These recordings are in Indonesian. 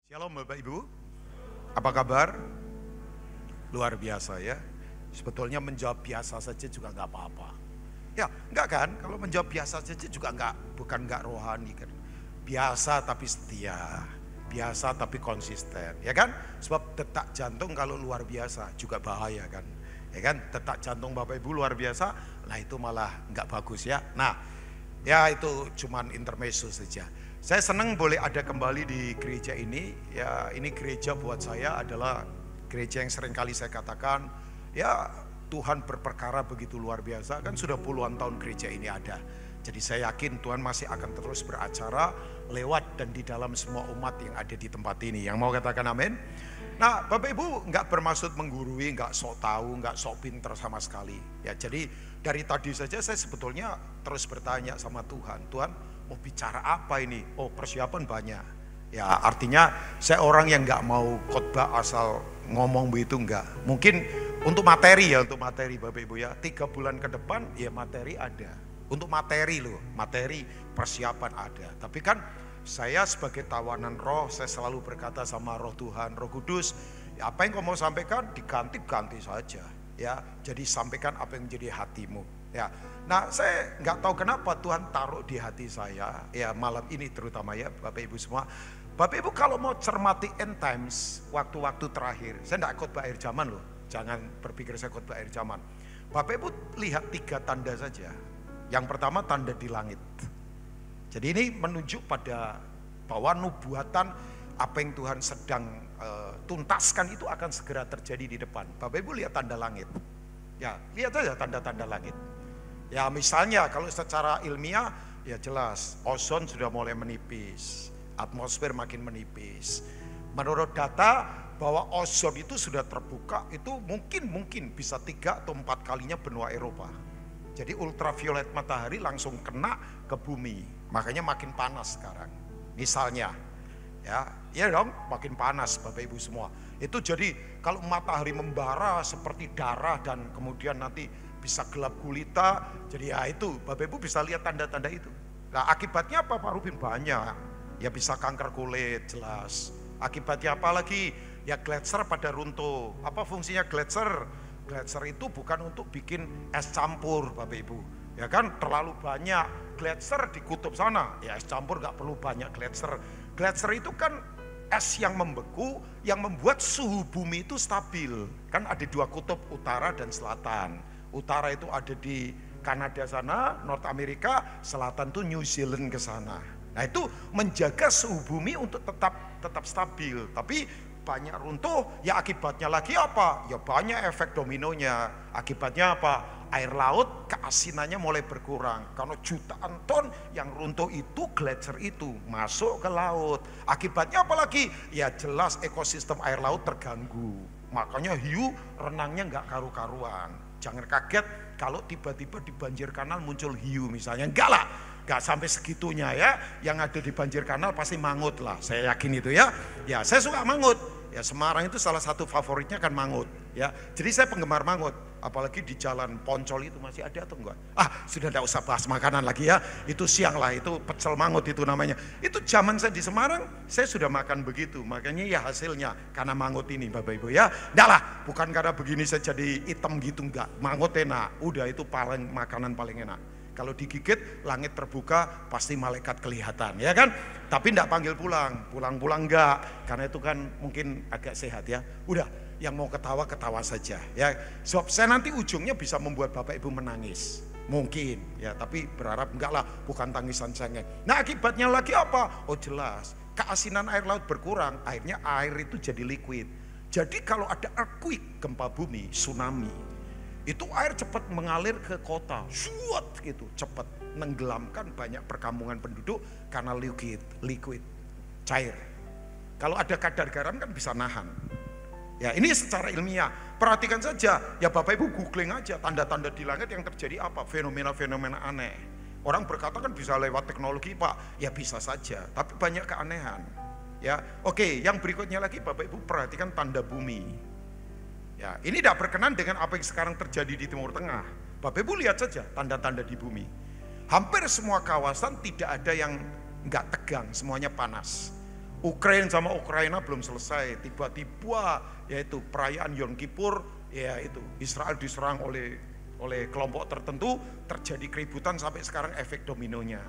Shalom Bapak Ibu, apa kabar? Luar biasa ya. Sebetulnya menjawab biasa saja juga nggak apa-apa. Ya, enggak kan? Kalau menjawab biasa saja juga bukan nggak rohani kan. Biasa tapi setia, biasa tapi konsisten, ya kan? Sebab detak jantung kalau luar biasa juga bahaya kan. Ya kan? Detak jantung Bapak Ibu luar biasa, nah itu malah nggak bagus ya. Nah, ya itu cuman intermezzo saja. Saya senang boleh ada kembali di gereja ini. Ya, ini gereja buat saya adalah gereja yang sering kali saya katakan, ya Tuhan berperkara begitu luar biasa. Kan sudah puluhan tahun gereja ini ada. Jadi saya yakin Tuhan masih akan terus beracara lewat dan di dalam semua umat yang ada di tempat ini. Yang mau katakan amin? Nah, Bapak Ibu nggak bermaksud menggurui, nggak sok tahu, nggak sok pinter sama sekali. Ya, jadi dari tadi saja saya sebetulnya terus bertanya sama Tuhan, Tuhan mau bicara apa ini? Oh, persiapan banyak. Ya, artinya saya orang yang nggak mau khotbah asal ngomong begitu enggak. Mungkin untuk materi Bapak Ibu ya. 3 bulan ke depan ya materi ada. Untuk materi loh, materi persiapan ada. Tapi kan saya sebagai tawanan roh, saya selalu berkata sama roh Tuhan, Roh Kudus, ya apa yang kau mau sampaikan diganti saja. Ya, jadi sampaikan apa yang menjadi hatimu. Ya, nah saya nggak tahu kenapa Tuhan taruh di hati saya, ya malam ini terutama ya Bapak Ibu semua. Bapak Ibu kalau mau cermati end times, waktu-waktu terakhir, saya nggak khotbah akhir zaman loh, jangan berpikir saya khotbah akhir zaman. Bapak Ibu lihat 3 tanda saja. Yang pertama tanda di langit. Jadi ini menunjuk pada bahwa nubuatan apa yang Tuhan sedang tuntaskan itu akan segera terjadi di depan. Bapak Ibu lihat tanda langit. Ya, lihat saja tanda-tanda langit. Ya, misalnya kalau secara ilmiah ya jelas ozon sudah mulai menipis, atmosfer makin menipis. Menurut data bahwa ozon itu sudah terbuka itu mungkin bisa 3 atau 4 kalinya benua Eropa. Jadi ultraviolet matahari langsung kena ke bumi. Makanya makin panas sekarang. Misalnya, ya dong, makin panas Bapak Ibu semua. Itu jadi kalau matahari membara seperti darah dan kemudian nanti bisa gelap gulita. Jadi ya itu Bapak Ibu bisa lihat tanda-tanda itu. Nah akibatnya apa Pak Rubin? Banyak. Ya bisa kanker kulit jelas. Akibatnya apa lagi? Ya gletser pada runtuh. Apa fungsinya gletser? Gletser itu bukan untuk bikin es campur Bapak Ibu. Ya kan terlalu banyak gletser di kutub sana. Ya es campur gak perlu banyak gletser. Gletser itu kan es yang membeku yang membuat suhu bumi itu stabil. Kan ada 2 kutub, utara dan selatan. Utara itu ada di Kanada sana, North America, selatan tuh New Zealand ke sana. Nah itu menjaga suhu bumi untuk tetap stabil. Tapi banyak runtuh, ya akibatnya lagi apa? Ya banyak efek dominonya. Akibatnya apa? Air laut keasinannya mulai berkurang. Karena jutaan ton yang runtuh itu, gletser itu masuk ke laut. Akibatnya apa lagi? Ya jelas ekosistem air laut terganggu. Makanya hiu renangnya nggak karu-karuan. Jangan kaget kalau tiba-tiba di banjir kanal muncul hiu misalnya. Enggak lah, enggak sampai segitunya ya. Yang ada di banjir kanal pasti mangut lah, saya yakin itu ya. Ya saya suka mangut. Ya Semarang itu salah satu favoritnya kan mangut. Ya, jadi saya penggemar mangut. Apalagi di jalan Poncol itu masih ada atau enggak? Sudah tidak usah bahas makanan lagi ya. Itu siang lah, itu pecel mangut itu namanya. Itu zaman saya di Semarang, saya sudah makan begitu. Makanya ya hasilnya karena mangut ini Bapak Ibu ya. Enggak lah, bukan karena begini saya jadi hitam gitu enggak. Mangut enak, udah itu makanan paling enak. Kalau digigit langit terbuka pasti malaikat kelihatan ya kan. Tapi enggak panggil pulang enggak. Karena itu kan mungkin agak sehat ya. Udah yang mau ketawa saja ya. Sebab saya nanti ujungnya bisa membuat Bapak Ibu menangis. Mungkin ya, tapi berharap enggak lah, bukan tangisan cengeng. Nah akibatnya lagi apa? Oh jelas, keasinan air laut berkurang. Akhirnya air itu jadi liquid. Jadi kalau ada earthquake, gempa bumi, tsunami, itu air cepat mengalir ke kota, suat gitu, cepat menenggelamkan banyak perkampungan penduduk karena liquid, cair. Kalau ada kadar garam kan bisa nahan. Ya ini secara ilmiah, perhatikan saja, ya Bapak Ibu googling aja tanda-tanda di langit yang terjadi apa, fenomena-fenomena aneh. Orang berkata kan bisa lewat teknologi Pak, ya bisa saja, tapi banyak keanehan. Ya, oke, yang berikutnya lagi Bapak Ibu perhatikan tanda bumi. Ya, ini tidak berkenan dengan apa yang sekarang terjadi di Timur Tengah. Bapak Ibu lihat saja tanda-tanda di bumi. Hampir semua kawasan tidak ada yang enggak tegang, semuanya panas. Ukraina sama Ukraina belum selesai, tiba-tiba yaitu perayaan Yom Kippur, ya itu Israel diserang oleh kelompok tertentu, terjadi keributan sampai sekarang efek dominonya.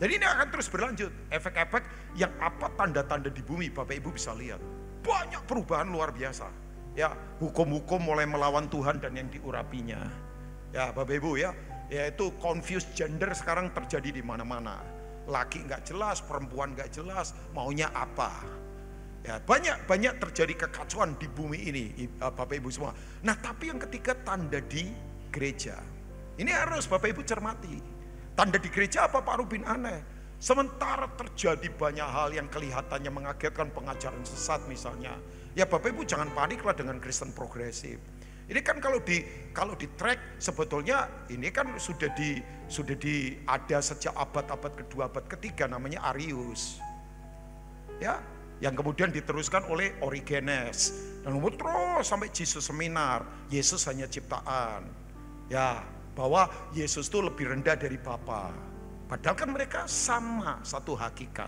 Jadi ini akan terus berlanjut, efek-efek yang apa tanda-tanda di bumi, Bapak Ibu bisa lihat. Banyak perubahan luar biasa. Ya, hukum-hukum mulai melawan Tuhan dan yang diurapinya. Ya, Bapak Ibu ya, yaitu confused gender sekarang terjadi di mana-mana. Laki nggak jelas, perempuan nggak jelas, maunya apa? Ya, banyak terjadi kekacauan di bumi ini, Bapak Ibu semua. Nah, tapi yang ketiga tanda di gereja. Ini harus Bapak Ibu cermati. Tanda di gereja apa Pak Rubin? Aneh. Sementara terjadi banyak hal yang kelihatannya mengagetkan, pengajaran sesat misalnya. Ya Bapak Ibu jangan paniklah dengan Kristen progresif. Ini kan kalau di track sebetulnya ini kan sudah ada sejak abad kedua, abad ketiga, namanya Arius. Ya, yang kemudian diteruskan oleh Origenes. Dan terus sampai Jesus Seminar, Yesus hanya ciptaan. Ya, bahwa Yesus itu lebih rendah dari Bapa. Padahal kan mereka sama satu hakikat.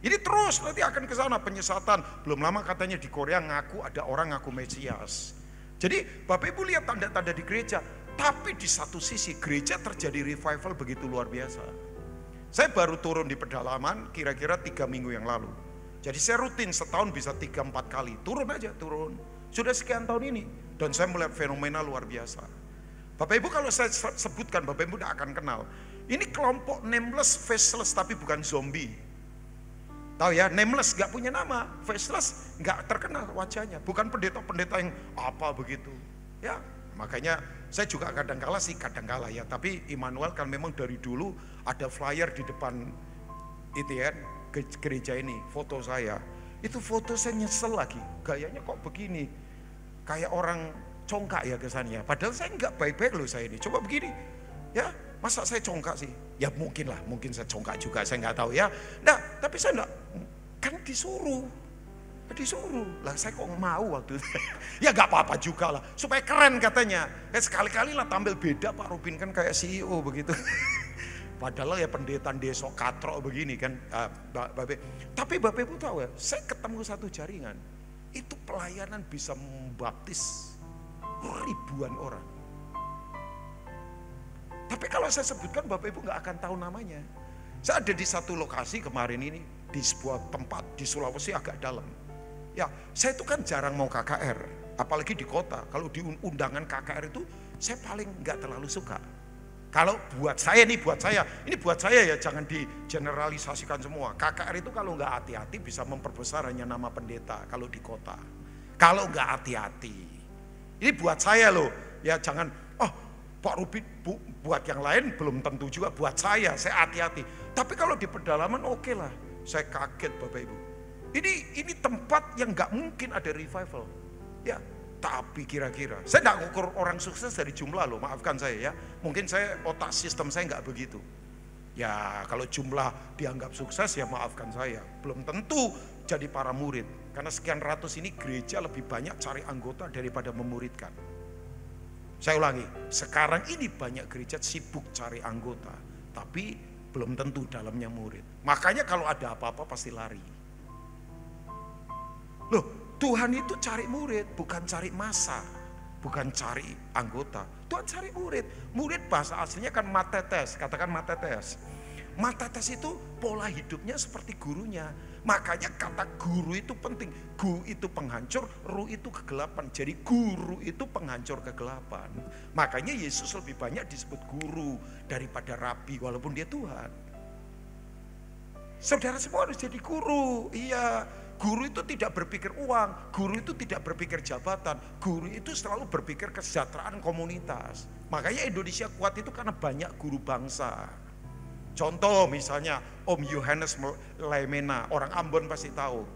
Ini terus nanti akan ke sana penyesatan. Belum lama katanya di Korea ada orang ngaku Mesias. Jadi Bapak Ibu lihat tanda-tanda di gereja, tapi di satu sisi gereja terjadi revival begitu luar biasa. Saya baru turun di pedalaman kira-kira 3 minggu yang lalu. Jadi saya rutin setahun bisa 3-4 kali, turun. Sudah sekian tahun ini, dan saya melihat fenomena luar biasa. Bapak Ibu kalau saya sebutkan, Bapak Ibu tidak akan kenal. Ini kelompok nameless, faceless, tapi bukan zombie. Tahu ya, nameless gak punya nama, faceless gak terkenal wajahnya, bukan pendeta-pendeta yang apa begitu. Ya, makanya saya juga kadang-kala ya, tapi Immanuel kan memang dari dulu ada flyer di depan itu ya, gereja ini, foto saya. Itu foto saya nyesel lagi, gayanya kok begini, kayak orang congkak ya kesannya. Padahal saya nggak baik-baik loh saya ini, coba begini, ya. Masa saya congkak sih? Ya mungkin saya congkak juga, saya nggak tahu ya. Nah, tapi saya enggak, kan disuruh lah, saya kok mau waktu itu. Ya nggak apa-apa juga lah, supaya keren katanya. Sekali-kali lah tampil beda Pak Rubin kan kayak CEO begitu. Padahal ya pendeta desa katrok begini kan, Tapi Bapak Ibu tahu ya, saya ketemu satu jaringan, itu pelayanan bisa membaptis ribuan orang. Tapi kalau saya sebutkan Bapak Ibu nggak akan tahu namanya. Saya ada di satu lokasi kemarin ini, di sebuah tempat di Sulawesi agak dalam. Ya, saya itu kan jarang mau KKR, apalagi di kota. Kalau di undangan KKR itu saya paling nggak terlalu suka. Kalau buat saya ya, jangan digeneralisasikan semua. KKR itu kalau nggak hati-hati bisa memperbesar hanya nama pendeta kalau di kota. Kalau nggak hati-hati. Ini buat saya loh, ya jangan, Pak Rubin, buat yang lain belum tentu juga, buat saya hati-hati. Tapi kalau di pedalaman oke lah, saya kaget Bapak Ibu. Ini tempat yang nggak mungkin ada revival. Ya, tapi kira-kira, saya nggak ngukur orang sukses dari jumlah loh, maafkan saya ya. Mungkin otak sistem saya nggak begitu. Ya kalau jumlah dianggap sukses ya maafkan saya, belum tentu jadi para murid. Karena sekian ratus ini gereja lebih banyak cari anggota daripada memuridkan. Saya ulangi, sekarang ini banyak gereja sibuk cari anggota, tapi belum tentu dalamnya murid. Makanya kalau ada apa-apa pasti lari. Loh, Tuhan itu cari murid, bukan cari massa, bukan cari anggota. Tuhan cari murid. Murid bahasa aslinya kan matetes, katakan matetes. Matetes itu pola hidupnya seperti gurunya. Makanya kata guru itu penting. Gu itu penghancur, ru itu kegelapan. Jadi guru itu penghancur kegelapan. Makanya Yesus lebih banyak disebut guru daripada rabi walaupun dia Tuhan. Saudara semua harus jadi guru. Iya, guru itu tidak berpikir uang, guru itu tidak berpikir jabatan, guru itu selalu berpikir kesejahteraan komunitas. Makanya Indonesia kuat itu karena banyak guru bangsa. Contoh misalnya Om Yohanes Laimena, orang Ambon pasti tahu.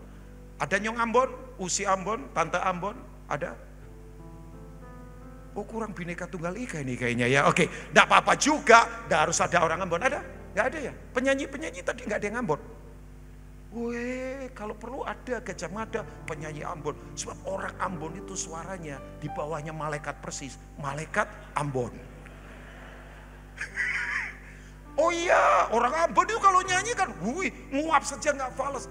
Ada Nyong Ambon, Usi Ambon, Tante Ambon, ada? Oh kurang Bhinneka Tunggal Ika ini kayaknya ya. Oke, enggak apa-apa juga, enggak harus ada orang Ambon, ada? Enggak ada ya? Penyanyi-penyanyi tadi enggak ada yang Ambon. Weh, kalau perlu ada Gajah Mada, penyanyi Ambon. Sebab orang Ambon itu suaranya di bawahnya malaikat persis, malaikat Ambon. Oh iya, orang Ambon itu kalau nyanyi kan, nguap saja nggak fales.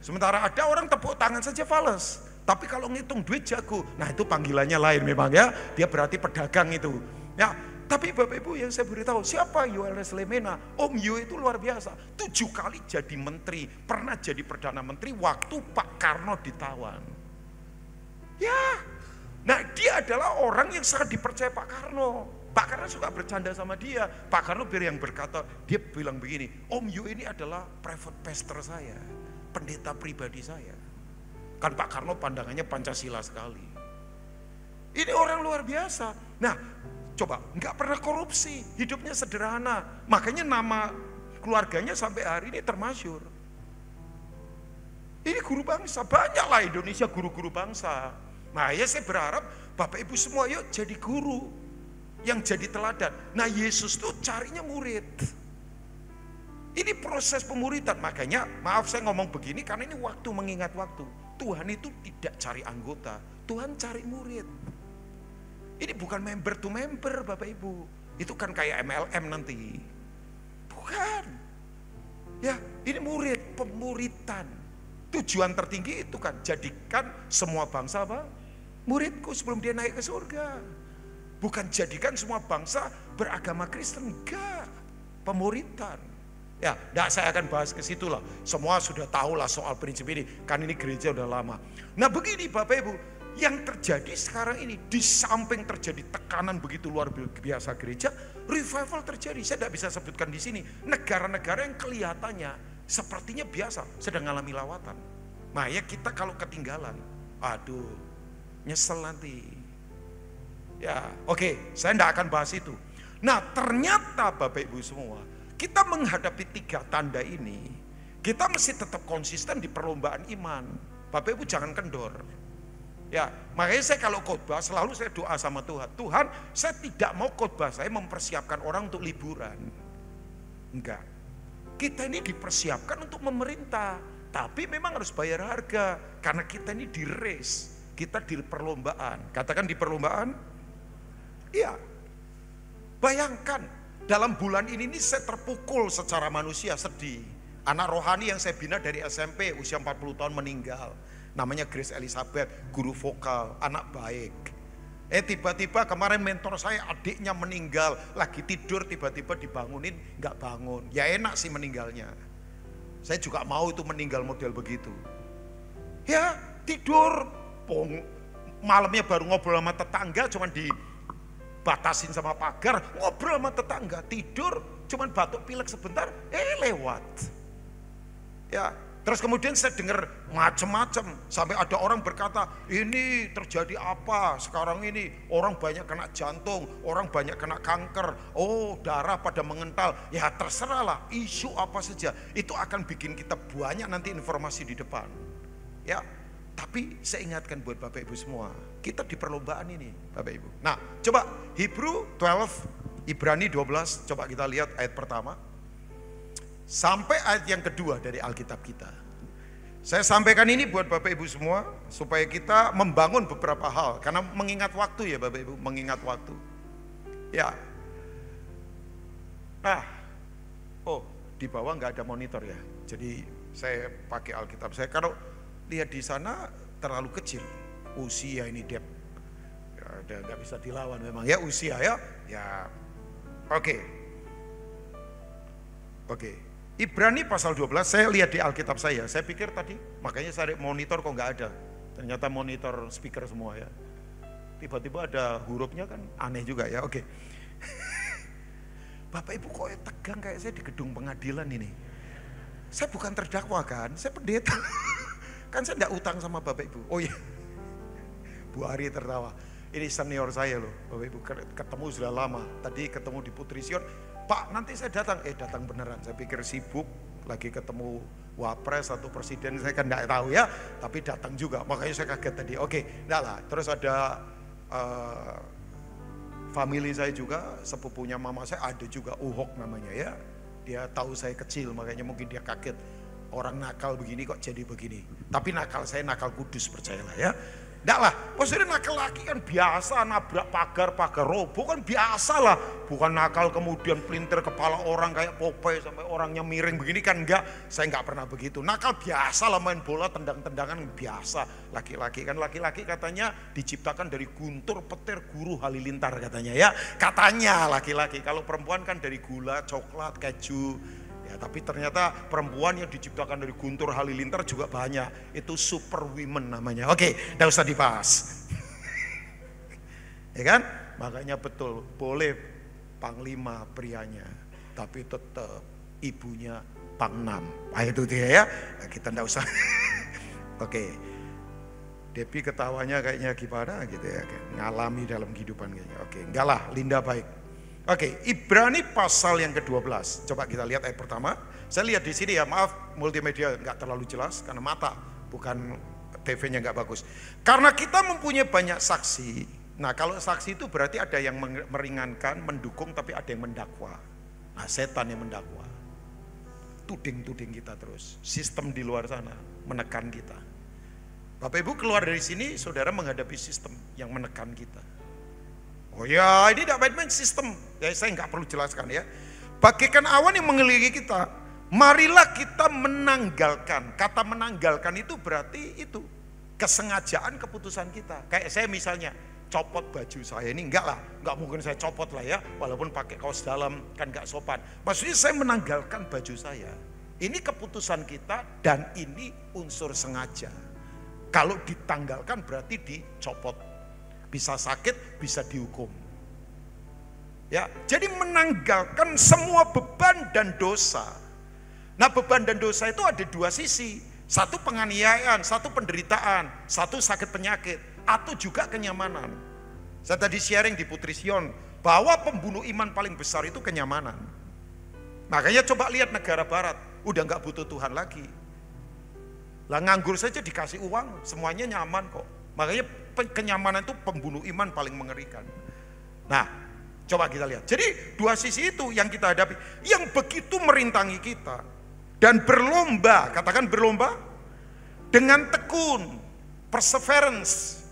Sementara ada orang tepuk tangan saja fales. Tapi kalau ngitung duit jago. Nah itu panggilannya lain memang ya. Dia berarti pedagang itu. Ya, tapi Bapak Ibu yang saya beritahu, siapa Yoeles Lemena? Om Yo itu luar biasa. 7 kali jadi menteri. Pernah jadi Perdana Menteri waktu Pak Karno ditawan. Ya, nah dia adalah orang yang sangat dipercaya Pak Karno. Pak Karno suka bercanda sama dia. Pak Karno biar yang berkata, dia bilang begini, Om Yo ini adalah private pastor saya, pendeta pribadi saya. Kan Pak Karno pandangannya Pancasila sekali. Ini orang luar biasa. Nah, coba, nggak pernah korupsi, hidupnya sederhana. Makanya nama keluarganya sampai hari ini termasyur. Ini guru bangsa, banyaklah Indonesia guru-guru bangsa. Nah ya saya berharap Bapak Ibu semua yuk jadi guru. Yang jadi teladan. Nah Yesus tuh carinya murid. Ini proses pemuridan. Makanya maaf saya ngomong begini karena ini waktu mengingat waktu. Tuhan itu tidak cari anggota, Tuhan cari murid. Ini bukan member to member Bapak Ibu. Itu kan kayak MLM nanti. Bukan. Ya ini murid, pemuritan. Tujuan tertinggi itu kan jadikan semua bangsa apa? Muridku sebelum dia naik ke surga. Bukan jadikan semua bangsa beragama Kristen, enggak. Pemuritan. Ya, enggak, saya akan bahas ke situ lah. Semua sudah tahu lah soal prinsip ini, kan ini gereja udah lama. Nah begini Bapak Ibu, yang terjadi sekarang ini, di samping terjadi tekanan begitu luar biasa gereja, revival terjadi. Saya tidak bisa sebutkan di sini. Negara-negara yang kelihatannya sepertinya biasa, sedang mengalami lawatan. Nah ya kita kalau ketinggalan, aduh, nyesel nanti. Ya, oke, saya tidak akan bahas itu. Nah, ternyata Bapak Ibu semua, kita menghadapi 3 tanda ini, kita mesti tetap konsisten di perlombaan iman. Bapak Ibu jangan kendor. Ya, makanya saya kalau khotbah selalu saya doa sama Tuhan. Tuhan, saya tidak mau khotbah saya mempersiapkan orang untuk liburan. Enggak. Kita ini dipersiapkan untuk memerintah, tapi memang harus bayar harga karena kita ini di race, kita di perlombaan. Katakan di perlombaan. Iya, bayangkan dalam bulan ini saya terpukul secara manusia, sedih. Anak rohani yang saya bina dari SMP usia 40 tahun meninggal. Namanya Grace Elizabeth, guru vokal, anak baik. Tiba-tiba kemarin mentor saya adiknya meninggal, lagi tidur tiba-tiba dibangunin, gak bangun. Ya enak sih meninggalnya. Saya juga mau itu meninggal model begitu. Ya tidur, malamnya baru ngobrol sama tetangga cuman batasin sama pagar, ngobrol sama tetangga, tidur, cuman batuk pilek sebentar, lewat. Ya, terus kemudian saya dengar macam-macam, sampai ada orang berkata, ini terjadi apa sekarang ini? Orang banyak kena jantung, orang banyak kena kanker, oh darah pada mengental. Ya terserahlah, isu apa saja, itu akan bikin kita banyak nanti informasi di depan. Ya. Tapi saya ingatkan buat Bapak Ibu semua, kita di perlombaan ini Bapak Ibu. Nah coba Hebrew 12, Ibrani 12, coba kita lihat ayat pertama. Sampai ayat yang kedua dari Alkitab kita. Saya sampaikan ini buat Bapak Ibu semua, supaya kita membangun beberapa hal. Karena mengingat waktu ya Bapak Ibu, mengingat waktu. Ya. Nah, oh di bawah nggak ada monitor ya. Jadi saya pakai Alkitab saya. Kalau lihat di sana terlalu kecil usia ini Dep, ya, udah nggak bisa dilawan memang ya usia ya. Oke. Ibrani pasal 12 saya lihat di Alkitab saya pikir tadi makanya saya monitor kok nggak ada, ternyata monitor speaker semua ya. Tiba-tiba ada hurufnya kan aneh juga ya. Oke. Bapak Ibu kok tegang kayak saya di gedung pengadilan ini. Saya bukan terdakwa kan, saya pendeta. Kan saya enggak utang sama Bapak Ibu. Oh iya, Bu Ari tertawa. Ini senior saya loh, Bapak Ibu ketemu sudah lama. Tadi ketemu di Putri Sion, Pak nanti saya datang. Datang beneran, saya pikir sibuk. Lagi ketemu wapres atau presiden, saya kan enggak tahu ya. Tapi datang juga, makanya saya kaget tadi. Oke, enggak lah. Terus ada family saya juga, sepupunya mama saya ada juga, Uhok namanya ya. Dia tahu saya kecil, makanya mungkin dia kaget. Orang nakal begini kok jadi begini. Tapi nakal saya nakal kudus, percayalah ya. Enggak lah, maksudnya laki-laki kan biasa nabrak pagar roboh kan biasa lah. Bukan nakal kemudian pelintir kepala orang kayak Popeye sampai orangnya miring begini kan enggak. Saya enggak pernah begitu. Nakal biasa lah, main bola tendang-tendangan biasa. Laki-laki katanya diciptakan dari guntur, petir, guru, halilintar katanya ya. Katanya laki-laki, kalau perempuan kan dari gula, coklat, keju. Ya, tapi ternyata perempuan yang diciptakan dari guntur halilintar juga banyak. Itu super women namanya. Oke, enggak usah dibahas. Ya kan? Makanya betul, boleh panglima prianya, tapi tetap ibunya pangnam. Itu dia ya. Kita enggak usah. Oke. Depi ketawanya kayaknya gimana gitu ya. Ngalami dalam kehidupan kayaknya. Oke, enggak lah, Linda baik. Oke, Ibrani pasal yang ke-12. Coba kita lihat ayat pertama. Saya lihat di sini ya, maaf multimedia nggak terlalu jelas karena mata, bukan TV-nya nggak bagus. Karena kita mempunyai banyak saksi. Nah, kalau saksi itu berarti ada yang meringankan, mendukung, tapi ada yang mendakwa. Nah, setan yang mendakwa. Tuding-tuding kita terus. Sistem di luar sana menekan kita. Bapak Ibu keluar dari sini, saudara menghadapi sistem yang menekan kita. Oh ya, ini tidak main-main sistem. Ya, saya nggak perlu jelaskan ya. Bagaikan awan yang mengelilingi kita, marilah kita menanggalkan. Kata menanggalkan itu berarti itu kesengajaan keputusan kita. Kayak saya misalnya copot baju saya ini, enggak lah, enggak mungkin saya copot lah ya, walaupun pakai kaos dalam kan enggak sopan. Maksudnya saya menanggalkan baju saya. Ini keputusan kita dan ini unsur sengaja. Kalau ditanggalkan berarti dicopot. Bisa sakit, bisa dihukum. Ya, jadi menanggalkan semua beban dan dosa. Nah, beban dan dosa itu ada dua sisi. Satu penganiayaan, satu penderitaan, satu sakit penyakit, atau juga kenyamanan. Saya tadi sharing di Putri Sion bahwa pembunuh iman paling besar itu kenyamanan. Makanya coba lihat negara barat, udah nggak butuh Tuhan lagi. Lah nganggur saja dikasih uang, semuanya nyaman kok. Makanya kenyamanan itu pembunuh iman paling mengerikan. Nah, coba kita lihat. Jadi dua sisi itu yang kita hadapi, yang begitu merintangi kita dan berlomba, katakan berlomba dengan tekun, perseverance.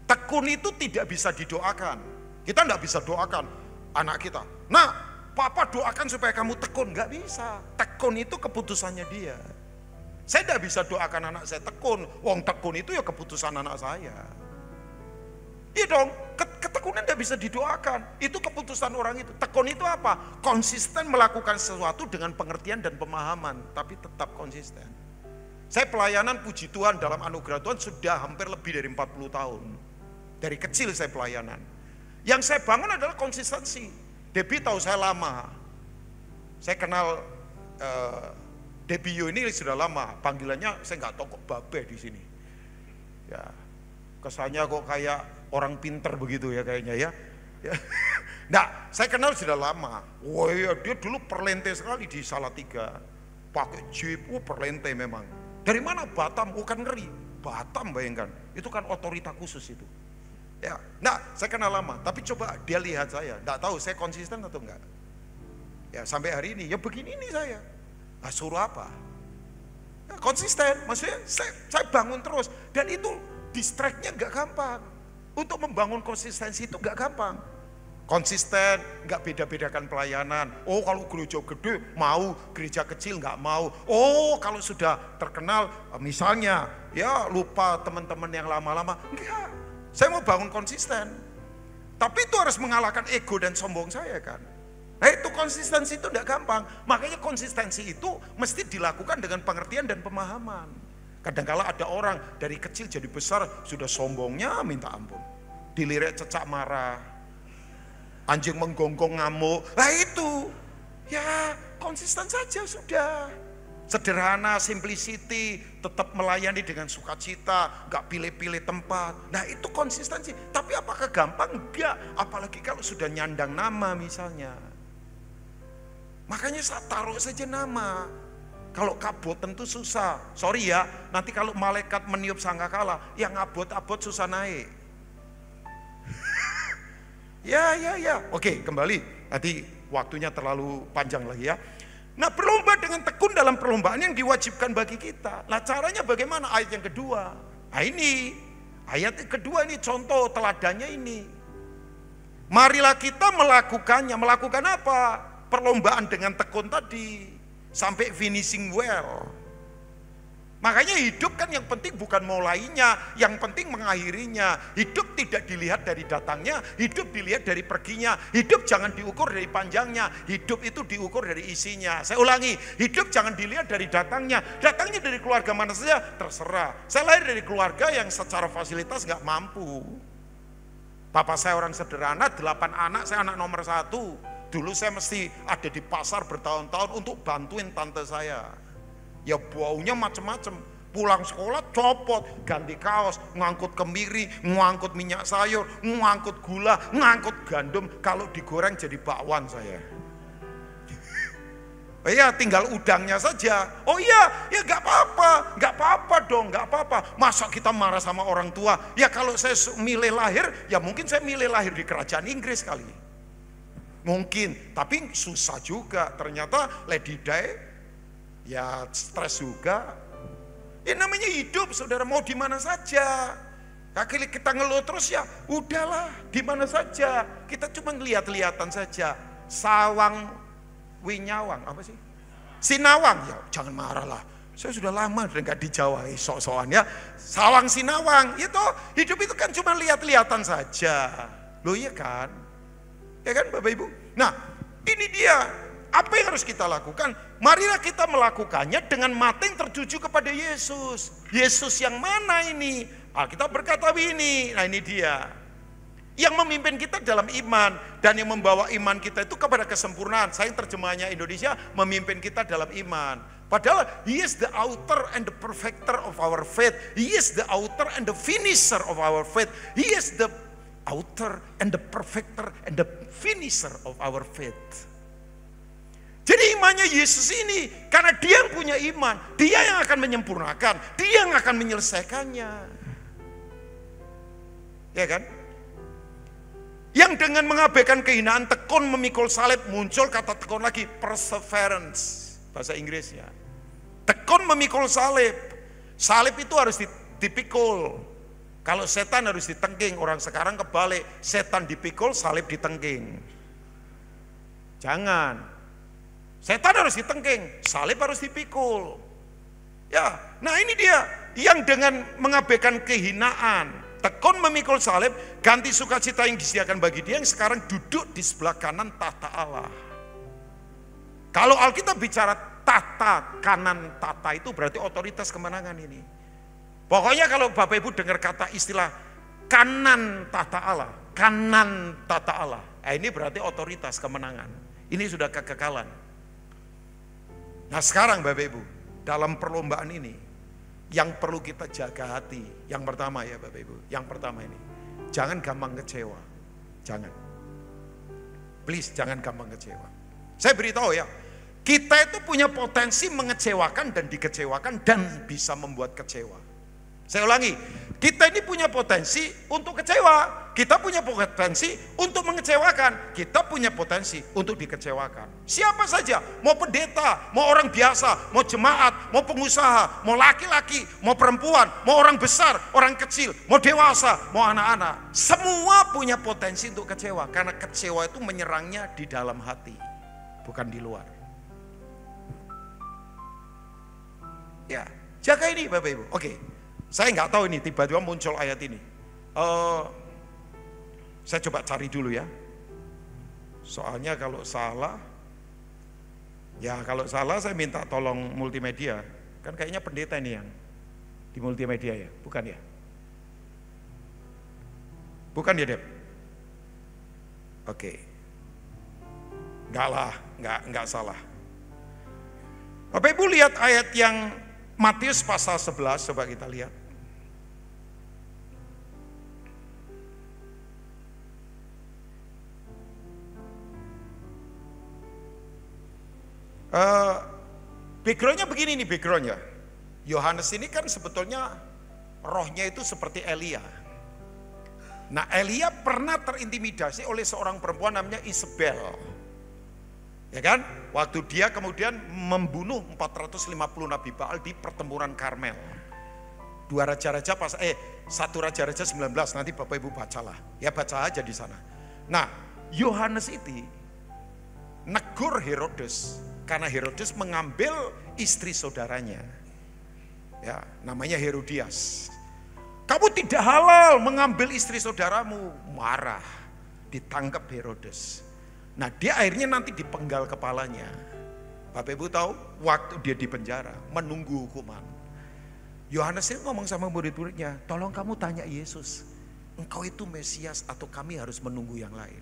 Tekun itu tidak bisa didoakan. Kita tidak bisa doakan anak kita. Nah, papa doakan supaya kamu tekun, nggak bisa. Tekun itu keputusannya dia. Saya tidak bisa doakan anak saya tekun. Wong tekun itu ya keputusan anak saya. Iya dong, ketekunan tidak bisa didoakan. Itu keputusan orang itu. Tekun itu apa? Konsisten melakukan sesuatu dengan pengertian dan pemahaman, tapi tetap konsisten. Saya pelayanan puji Tuhan dalam anugerah Tuhan sudah hampir lebih dari 40 tahun. Dari kecil saya pelayanan. Yang saya bangun adalah konsistensi. Debbie tahu saya lama. Saya kenal Debbie Yu ini sudah lama, panggilannya saya nggak tahu kok babe di sini. Ya, kesannya kok kayak orang pinter begitu ya kayaknya ya. Nah, saya kenal sudah lama. Wah ya, dia dulu perlente sekali di Salatiga, pakai jeep, perlente memang. Dari mana? Batam, kan ngeri. Batam bayangkan, itu kan otorita khusus itu. Ya, nah saya kenal lama, tapi coba dia lihat saya, nggak tahu saya konsisten atau enggak. Ya sampai hari ini, ya begini ini saya. Nah, suruh apa? Ya, konsisten, maksudnya saya bangun terus. Dan itu distract-nya gak gampang. Untuk membangun konsistensi itu gak gampang. Konsisten, gak beda-bedakan pelayanan. Oh kalau gereja gede mau, gereja kecil gak mau. Oh kalau sudah terkenal, misalnya ya lupa teman-teman yang lama-lama. Enggak, saya mau bangun konsisten. Tapi itu harus mengalahkan ego dan sombong saya kan. Nah itu konsistensi itu tidak gampang. Makanya konsistensi itu mesti dilakukan dengan pengertian dan pemahaman. Kadang-kala ada orang dari kecil jadi besar sudah sombongnya minta ampun. Dilirik cecak marah, anjing menggonggong ngamuk. Nah itu ya konsisten saja sudah. Sederhana, simplicity, tetap melayani dengan sukacita, gak pilih-pilih tempat. Nah itu konsistensi. Tapi apakah gampang? Enggak. Apalagi kalau sudah nyandang nama misalnya. Makanya saya taruh saja nama. Kalau kabut tentu susah. Sorry ya, nanti kalau malaikat meniup sangkakala, yang abot-abot susah naik. Ya. Oke, kembali. Nanti waktunya terlalu panjang lagi ya. Nah, berlomba dengan tekun dalam perlombaan yang diwajibkan bagi kita. Nah, caranya bagaimana? Ayat yang kedua. Nah, ini Ayat kedua ini contoh teladannya ini. Marilah kita melakukannya. Melakukan apa? Perlombaan dengan tekun tadi. Sampai finishing well. Makanya hidup kan yang penting bukan mulainya, yang penting mengakhirinya. Hidup tidak dilihat dari datangnya, hidup dilihat dari perginya. Hidup jangan diukur dari panjangnya, hidup itu diukur dari isinya. Saya ulangi, hidup jangan dilihat dari datangnya. Datangnya dari keluarga mana saja, terserah. Saya lahir dari keluarga yang secara fasilitas gak mampu. Papa saya orang sederhana, 8 anak, saya anak nomor 1. Dulu saya mesti ada di pasar bertahun-tahun untuk bantuin tante saya. Ya baunya macam-macam. Pulang sekolah copot, ganti kaos, ngangkut kemiri, ngangkut minyak sayur, ngangkut gula, ngangkut gandum. Kalau digoreng jadi bakwan saya. Ya tinggal udangnya saja. Oh iya, ya gak apa-apa dong, gak apa-apa. Masa kita marah sama orang tua? Ya kalau saya milih lahir, ya mungkin saya milih lahir di kerajaan Inggris kali. Mungkin, tapi susah juga. Ternyata Lady Di ya stres juga. Ya namanya hidup, saudara, mau di mana saja. Kaki kita ngeluh terus ya udahlah, di mana saja. Kita cuma ngeliat-lihatan saja. Sawang winyawang, apa sih? Sinawang, ya jangan marah lah. Saya sudah lama nggak di Jawa, sok-sokan ya. Sawang sinawang, itu hidup itu kan cuma lihat-lihatan saja. Loh iya kan? Ya kan Bapak Ibu? Nah ini dia. Apa yang harus kita lakukan? Marilah kita melakukannya dengan mata yang tertuju kepada Yesus. Yesus yang mana ini? Alkitab berkata ini. Nah ini dia. Yang memimpin kita dalam iman. Dan yang membawa iman kita itu kepada kesempurnaan. Saya terjemahannya Indonesia, memimpin kita dalam iman. Padahal He is the author and the perfecter of our faith. He is the author and the finisher of our faith. He is the author and the perfecter and the finisher of our faith. Jadi imannya Yesus ini, karena dia yang punya iman, dia yang akan menyempurnakan, dia yang akan menyelesaikannya. Ya kan? Yang dengan mengabaikan kehinaan, tekun memikul salib, muncul kata tekun lagi, perseverance, bahasa Inggrisnya. Tekun memikul salib, salib itu harus dipikul. Kalau setan harus ditengking, orang sekarang kebalik, setan dipikul, salib ditengking. Jangan. Setan harus ditengking, salib harus dipikul. Ya, nah ini dia yang dengan mengabaikan kehinaan, tekun memikul salib, ganti sukacita yang disediakan bagi dia yang sekarang duduk di sebelah kanan tahta Allah. Kalau Alkitab bicara tahta, kanan tahta itu berarti otoritas kemenangan ini. Pokoknya kalau Bapak Ibu dengar kata istilah kanan tahta Allah, kanan tahta Allah, ini berarti otoritas kemenangan. Ini sudah kekekalan. Nah sekarang Bapak Ibu, dalam perlombaan ini, yang perlu kita jaga hati, yang pertama ya Bapak Ibu, yang pertama ini, jangan gampang kecewa, jangan. Please jangan gampang kecewa. Saya beritahu ya, kita itu punya potensi mengecewakan dan dikecewakan dan bisa membuat kecewa. Saya ulangi, kita ini punya potensi untuk kecewa, kita punya potensi untuk mengecewakan, kita punya potensi untuk dikecewakan. Siapa saja, mau pendeta, mau orang biasa, mau jemaat, mau pengusaha, mau laki-laki, mau perempuan, mau orang besar, orang kecil, mau dewasa, mau anak-anak. Semua punya potensi untuk kecewa, karena kecewa itu menyerangnya di dalam hati, bukan di luar. Ya, jaga ini Bapak Ibu. Oke. Saya nggak tahu ini tiba-tiba muncul ayat ini. Saya coba cari dulu ya. Soalnya kalau salah, ya kalau salah saya minta tolong multimedia. Kan kayaknya pendeta ini yang di multimedia ya, bukan ya? Bukan ya Dep? Oke. Enggak lah, enggak salah. Bapak Ibu lihat ayat yang Matius pasal 11, coba kita lihat. Backgroundnya begini nih backgroundnya. Yohanes ini kan sebetulnya rohnya itu seperti Elia. Nah Elia pernah terintimidasi oleh seorang perempuan namanya Isabel. Ya kan? Waktu dia kemudian membunuh 450 Nabi Baal di pertempuran Karmel. 1 Raja-Raja 19, nanti Bapak Ibu bacalah. Ya baca aja di sana. Nah, Yohanes itu negur Herodes karena Herodes mengambil istri saudaranya. Ya, namanya Herodias. Kamu tidak halal mengambil istri saudaramu. Marah, ditangkap Herodes. Nah, dia akhirnya nanti dipenggal kepalanya. Bapak Ibu tahu, waktu dia di penjara menunggu hukuman. Yohanes itu ngomong sama murid-muridnya, tolong kamu tanya Yesus, engkau itu Mesias atau kami harus menunggu yang lain?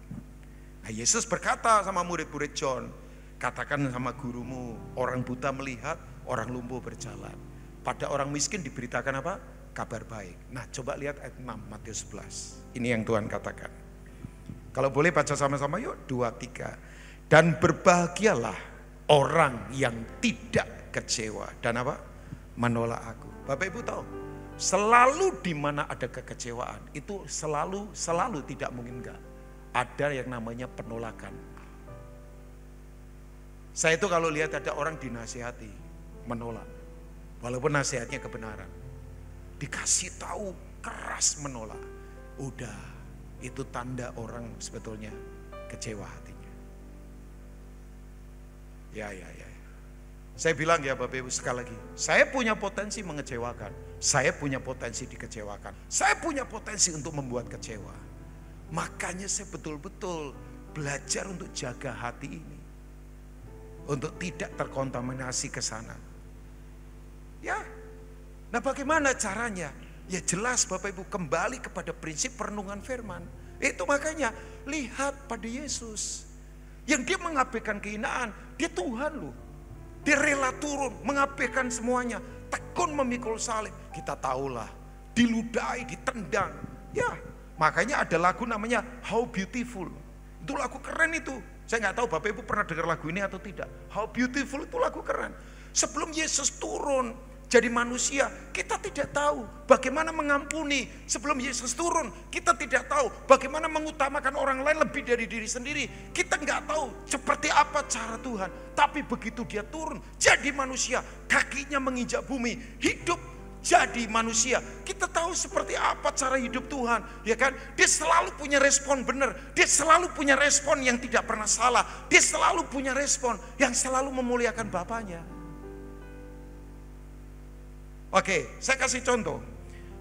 Nah, Yesus berkata sama murid-murid John, katakan sama gurumu, orang buta melihat, orang lumpuh berjalan. Pada orang miskin diberitakan apa? Kabar baik. Nah, coba lihat ayat 6 Matius 11. Ini yang Tuhan katakan. Kalau boleh baca sama-sama yuk, 2, 3. Dan berbahagialah orang yang tidak kecewa dan apa? Menolak aku. Bapak Ibu tahu, selalu di mana ada kekecewaan itu selalu tidak mungkin enggak. Ada yang namanya penolakan. Saya itu kalau lihat ada orang dinasihati, menolak. Walaupun nasihatnya kebenaran. Dikasih tahu keras menolak. Udah, itu tanda orang sebetulnya kecewa hatinya. Ya. Saya bilang ya Bapak Ibu sekali lagi, saya punya potensi mengecewakan. Saya punya potensi dikecewakan. Saya punya potensi untuk membuat kecewa. Makanya saya betul-betul belajar untuk jaga hati ini. Untuk tidak terkontaminasi ke sana. Ya. Nah, bagaimana caranya? Ya jelas Bapak Ibu kembali kepada prinsip perenungan firman. Itu makanya lihat pada Yesus. Yang dia mengabaikan kehinaan, dia Tuhan loh. Dia rela turun, mengabaikan semuanya. Tekun memikul salib. Kita tahulah, diludahi, ditendang. Ya, makanya ada lagu namanya How Beautiful. Itu lagu keren itu. Saya nggak tahu Bapak Ibu pernah dengar lagu ini atau tidak. How Beautiful itu lagu keren. Sebelum Yesus turun jadi manusia, kita tidak tahu bagaimana mengampuni. Sebelum Yesus turun, kita tidak tahu bagaimana mengutamakan orang lain lebih dari diri sendiri. Kita nggak tahu seperti apa cara Tuhan. Tapi begitu dia turun, jadi manusia, kakinya menginjak bumi, hidup jadi manusia. Kita tahu seperti apa cara hidup Tuhan, ya kan? Dia selalu punya respon benar. Dia selalu punya respon yang tidak pernah salah. Dia selalu punya respon yang selalu memuliakan Bapaknya. Oke, saya kasih contoh.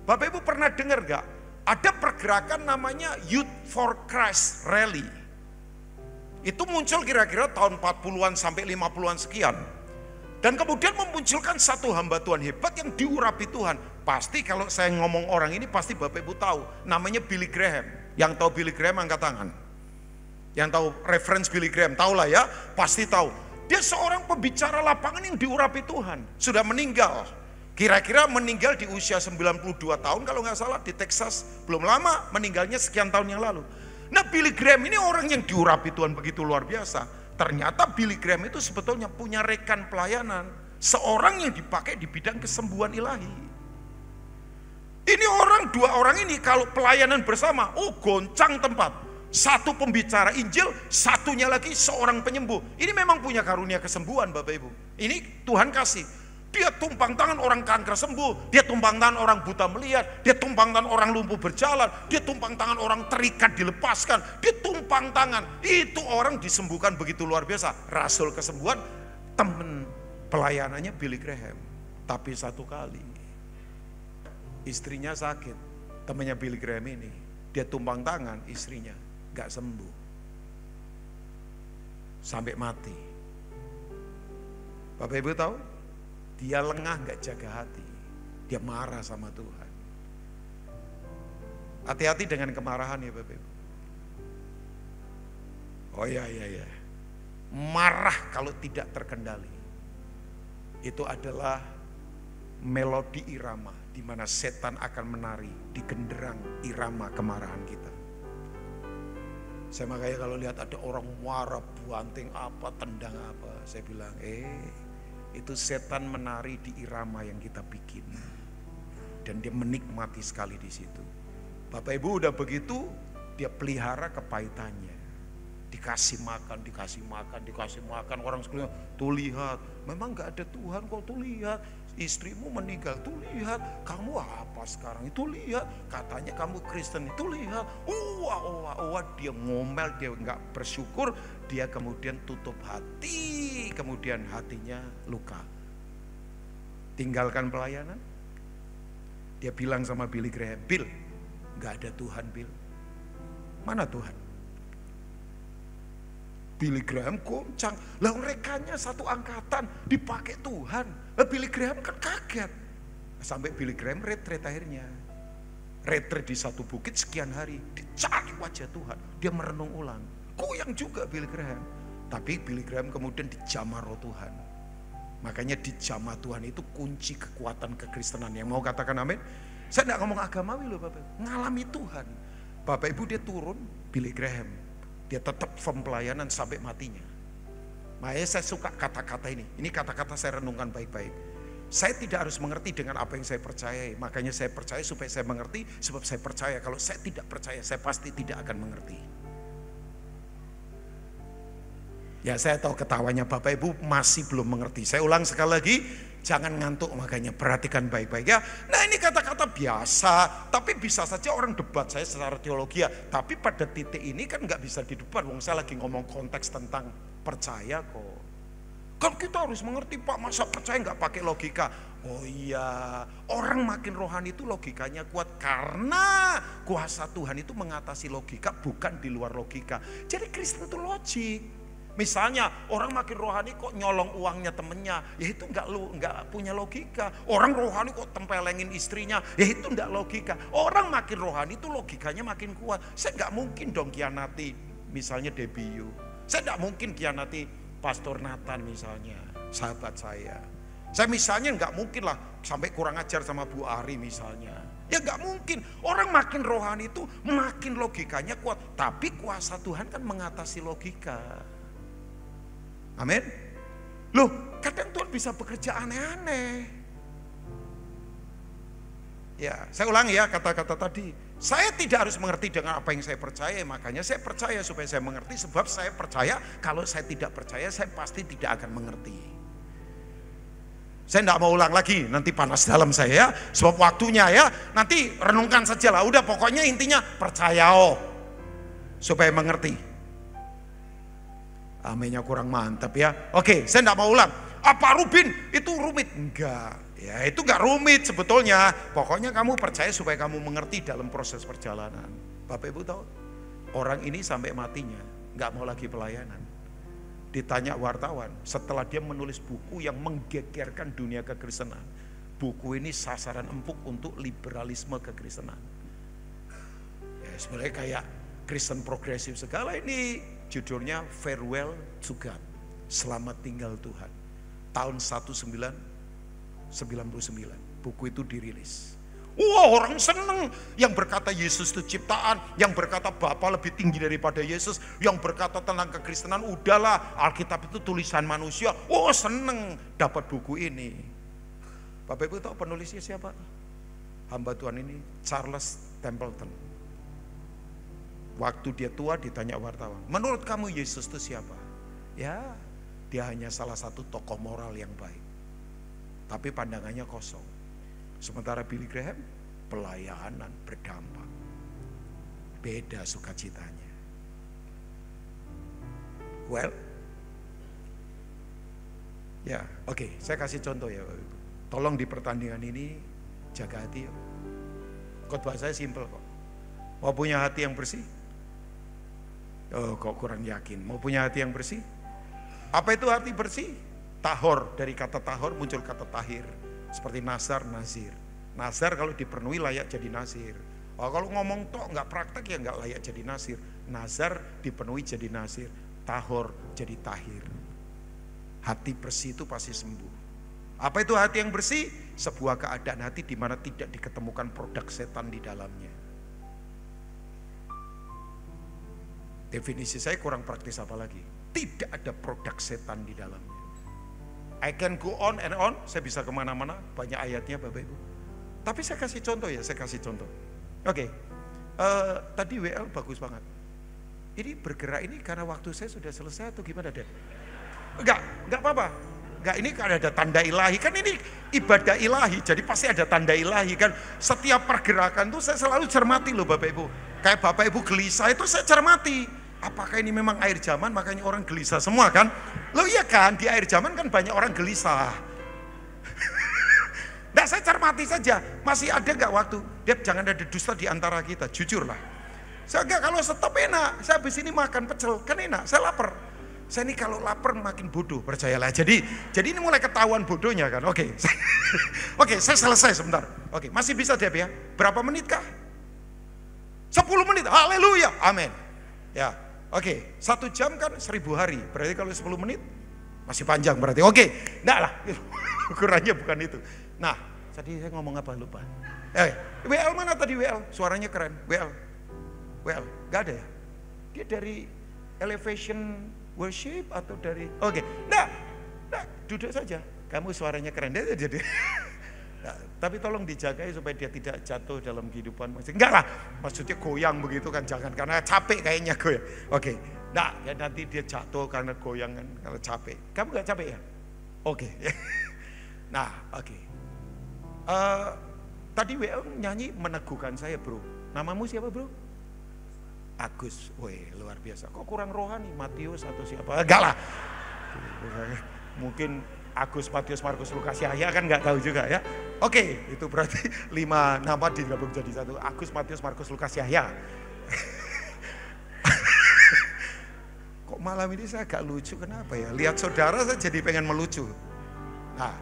Bapak Ibu pernah dengar gak? Ada pergerakan namanya Youth for Christ Rally. Itu muncul kira-kira tahun 40-an sampai 50-an sekian. Dan kemudian memunculkan satu hamba Tuhan hebat yang diurapi Tuhan. Pasti kalau saya ngomong orang ini pasti Bapak Ibu tahu. Namanya Billy Graham. Yang tahu Billy Graham angkat tangan. Yang tahu reference Billy Graham, tahulah ya, pasti tahu. Dia seorang pembicara lapangan yang diurapi Tuhan. Sudah meninggal. Kira-kira meninggal di usia 92 tahun kalau nggak salah di Texas. Belum lama, meninggalnya sekian tahun yang lalu. Nah, Billy Graham ini orang yang diurapi Tuhan begitu luar biasa. Ternyata Billy Graham itu sebetulnya punya rekan pelayanan. Seorang yang dipakai di bidang kesembuhan ilahi. Ini orang, dua orang ini kalau pelayanan bersama, goncang tempat. Satu pembicara Injil, satunya lagi seorang penyembuh. Ini memang punya karunia kesembuhan Bapak Ibu. Ini Tuhan kasih. Dia tumpang tangan orang kanker sembuh, dia tumpang tangan orang buta melihat, dia tumpang tangan orang lumpuh berjalan, dia tumpang tangan orang terikat dilepaskan, dia tumpang tangan. Itu orang disembuhkan begitu luar biasa. Rasul kesembuhan, teman pelayanannya Billy Graham. Tapi satu kali, istrinya sakit, temannya Billy Graham ini, dia tumpang tangan istrinya, gak sembuh. Sampai mati. Bapak Ibu tahu? Dia lengah gak jaga hati. Dia marah sama Tuhan. Hati-hati dengan kemarahan ya Bapak Ibu. Oh ya. Marah kalau tidak terkendali. Itu adalah melodi irama di mana setan akan menari di genderang irama kemarahan kita. Saya makanya kalau lihat ada orang marah, buanting apa, tendang apa, saya bilang, itu setan menari di irama yang kita bikin. Dan dia menikmati sekali di situ. Bapak Ibu udah begitu, dia pelihara kepahitannya. dikasih makan, orang sekalian, tuh lihat, memang gak ada Tuhan kok, tuh lihat, istrimu meninggal, tuh lihat, kamu apa sekarang, itu lihat, katanya kamu Kristen, itu lihat, dia ngomel, dia gak bersyukur, dia kemudian tutup hati, kemudian hatinya luka. Tinggalkan pelayanan, dia bilang sama Billy Graham, Bill, gak ada Tuhan Bill, mana Tuhan? Billy Graham goncang, lah merekanya satu angkatan dipakai Tuhan. Billy Graham kan kaget. Sampai Billy Graham retret akhirnya. Retret di satu bukit sekian hari, dicari wajah Tuhan. Dia merenung ulang. Goyang juga Billy Graham. Tapi Billy Graham kemudian dijamah roh Tuhan. Makanya dijamah Tuhan itu kunci kekuatan kekristenan. Yang mau katakan amin? Saya tidak ngomong agamawi loh Bapak. Ngalami Tuhan. Bapak Ibu dia turun, Billy Graham. Dia tetap firm pelayanan sampai matinya. Makanya saya suka kata-kata ini. Ini kata-kata saya renungkan baik-baik. Saya tidak harus mengerti dengan apa yang saya percayai. Makanya saya percaya supaya saya mengerti. Sebab saya percaya kalau saya tidak percaya, saya pasti tidak akan mengerti. Ya saya tahu ketawanya Bapak Ibu masih belum mengerti. Saya ulang sekali lagi. Jangan ngantuk, makanya perhatikan baik-baik ya. Nah ini kata-kata biasa, tapi bisa saja orang debat saya secara teologi ya. Tapi pada titik ini kan nggak bisa didebat, wong saya lagi ngomong konteks tentang percaya kok. Kan kita harus mengerti Pak, masa percaya nggak pakai logika? Oh iya, orang makin rohani itu logikanya kuat karena kuasa Tuhan itu mengatasi logika, bukan di luar logika. Jadi Kristen itu logik. Misalnya orang makin rohani kok nyolong uangnya temennya, ya itu nggak punya logika. Orang rohani kok tempelengin istrinya, ya itu nggak logika. Orang makin rohani itu logikanya makin kuat. Saya nggak mungkin dong kianati misalnya Debiu. Saya nggak mungkin kianati Pastor Nathan misalnya, sahabat saya. Saya misalnya nggak mungkin lah sampai kurang ajar sama Bu Ari misalnya. Ya nggak mungkin. Orang makin rohani itu makin logikanya kuat. Tapi kuasa Tuhan kan mengatasi logika. Amin. Loh, kadang Tuhan bisa bekerja aneh-aneh. Ya, saya ulangi ya kata-kata tadi. Saya tidak harus mengerti dengan apa yang saya percaya, makanya saya percaya supaya saya mengerti. Sebab saya percaya, kalau saya tidak percaya, saya pasti tidak akan mengerti. Saya tidak mau ulang lagi, nanti panas dalam saya ya. Sebab waktunya ya, nanti renungkan saja lah. Udah pokoknya intinya percaya supaya mengerti. Aminnya kurang mantap ya. Oke, saya tidak mau ulang. Apa Rubin? Itu rumit? Enggak. Ya itu enggak rumit sebetulnya. Pokoknya kamu percaya supaya kamu mengerti dalam proses perjalanan. Bapak Ibu tahu? Orang ini sampai matinya enggak mau lagi pelayanan. Ditanya wartawan setelah dia menulis buku yang menggegerkan dunia kekristenan. Buku ini sasaran empuk untuk liberalisme kekristenan. Ya sebenarnya kayak Kristen progresif segala ini. Judulnya Farewell to God, Selamat Tinggal Tuhan. Tahun 1999 buku itu dirilis. Wah orang seneng, yang berkata Yesus itu ciptaan, yang berkata Bapa lebih tinggi daripada Yesus, yang berkata tentang kekristenan udahlah Alkitab itu tulisan manusia. Oh seneng dapat buku ini. Bapak Ibu tahu penulisnya siapa? Hamba Tuhan ini Charles Templeton. Waktu dia tua ditanya wartawan, menurut kamu Yesus itu siapa? Ya, dia hanya salah satu tokoh moral yang baik. Tapi pandangannya kosong. Sementara Billy Graham, pelayanan berdampak. Beda sukacitanya. Well, ya oke, saya kasih contoh ya Bapak Ibu. Tolong di pertandingan ini jaga hati ya. Khotbah saya simpel kok. Mau punya hati yang bersih? Oh kok kurang yakin. Mau punya hati yang bersih? Apa itu hati bersih? Tahor, dari kata tahor muncul kata tahir. Seperti nazar, nazir. Nazar kalau dipenuhi layak jadi nazir. Oh, kalau ngomong tok nggak praktek ya nggak layak jadi nazir. Nazar dipenuhi jadi nazir. Tahor jadi tahir. Hati bersih itu pasti sembuh. Apa itu hati yang bersih? Sebuah keadaan hati di mana tidak diketemukan produk setan di dalamnya. Definisi saya kurang praktis apa lagi? Tidak ada produk setan di dalamnya. I can go on and on, saya bisa kemana-mana, banyak ayatnya Bapak Ibu. Tapi saya kasih contoh ya, saya kasih contoh. Oke, tadi WL bagus banget. ini bergerak ini karena waktu saya sudah selesai atau gimana, Den? Enggak apa-apa. Enggak, ini kan ada tanda ilahi, kan ini ibadah ilahi, jadi pasti ada tanda ilahi kan. Setiap pergerakan tuh saya selalu cermati loh Bapak Ibu. Kayak Bapak Ibu gelisah itu saya cermati. Apakah ini memang akhir zaman makanya orang gelisah semua kan? Loh iya kan, di akhir zaman kan banyak orang gelisah. Nah saya cermati saja, masih ada enggak waktu? Dep, jangan ada dusta di antara kita, jujur lah. Saya enggak, kalau stop enak, saya habis ini makan pecel, kan enak, saya lapar. Saya ini kalau lapar makin bodoh, percayalah. Jadi ini mulai ketahuan bodohnya kan. Oke. Oke, saya selesai sebentar. Oke, masih bisa Dep ya? Berapa menit kah? 10 menit, haleluya, amin. Ya, oke, 1 jam kan 1000 hari, berarti kalau 10 menit masih panjang berarti. Oke, enggak lah, ukurannya bukan itu. Nah, tadi saya ngomong apa lupa. WL mana tadi WL? Suaranya keren, WL, gak ada ya? Dia dari Elevation Worship atau dari, oke, nah, duduk saja. Kamu suaranya keren, dia jadi. Nah, tapi tolong dijaga supaya dia tidak jatuh dalam kehidupan. Enggak lah, maksudnya goyang begitu kan, jangan karena capek kayaknya goyang. Oke, nah ya nanti dia jatuh karena goyang kan, kalau capek. Kamu gak capek ya? Oke. Nah, oke. Tadi WL nyanyi meneguhkan saya bro. Namamu siapa bro? Agus. Wih luar biasa. Kok kurang rohani? Matius atau siapa? Enggak lah. Mungkin Agus, Matius, Markus, Lukas, Yahya kan nggak tahu juga ya. Oke, itu berarti 5 nama digabung jadi satu. Agus, Matius, Markus, Lukas, Yahya. Kok malam ini saya agak lucu, kenapa ya? Lihat saudara saya jadi pengen melucu. Nah,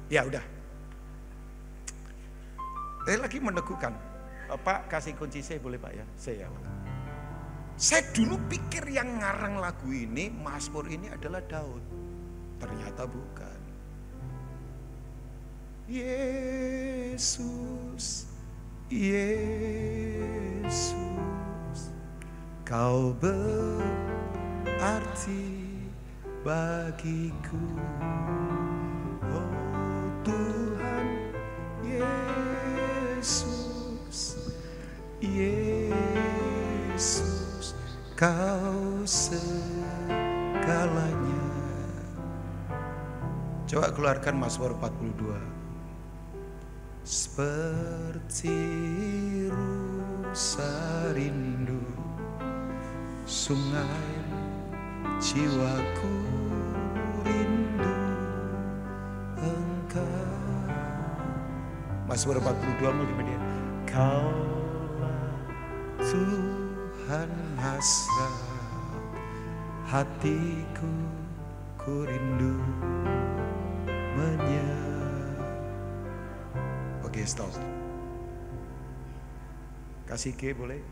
ya udah. Lagi meneguhkan. Pak kasih kunci saya boleh Pak ya? Saya dulu pikir yang ngarang lagu ini, Mazmur ini adalah Daud. Ternyata bukan. Yesus, Yesus, Kau berarti bagiku. Oh Tuhan Yesus, Yesus, Kau segalanya. Coba keluarkan Mazmur 42. Seperti rusa rindu sungai, jiwaku rindu Engkau. Mazmur 42 multimedia. Kaulah Tuhan hasrat hatiku, ku rindu Oke, stop. Kasih G boleh?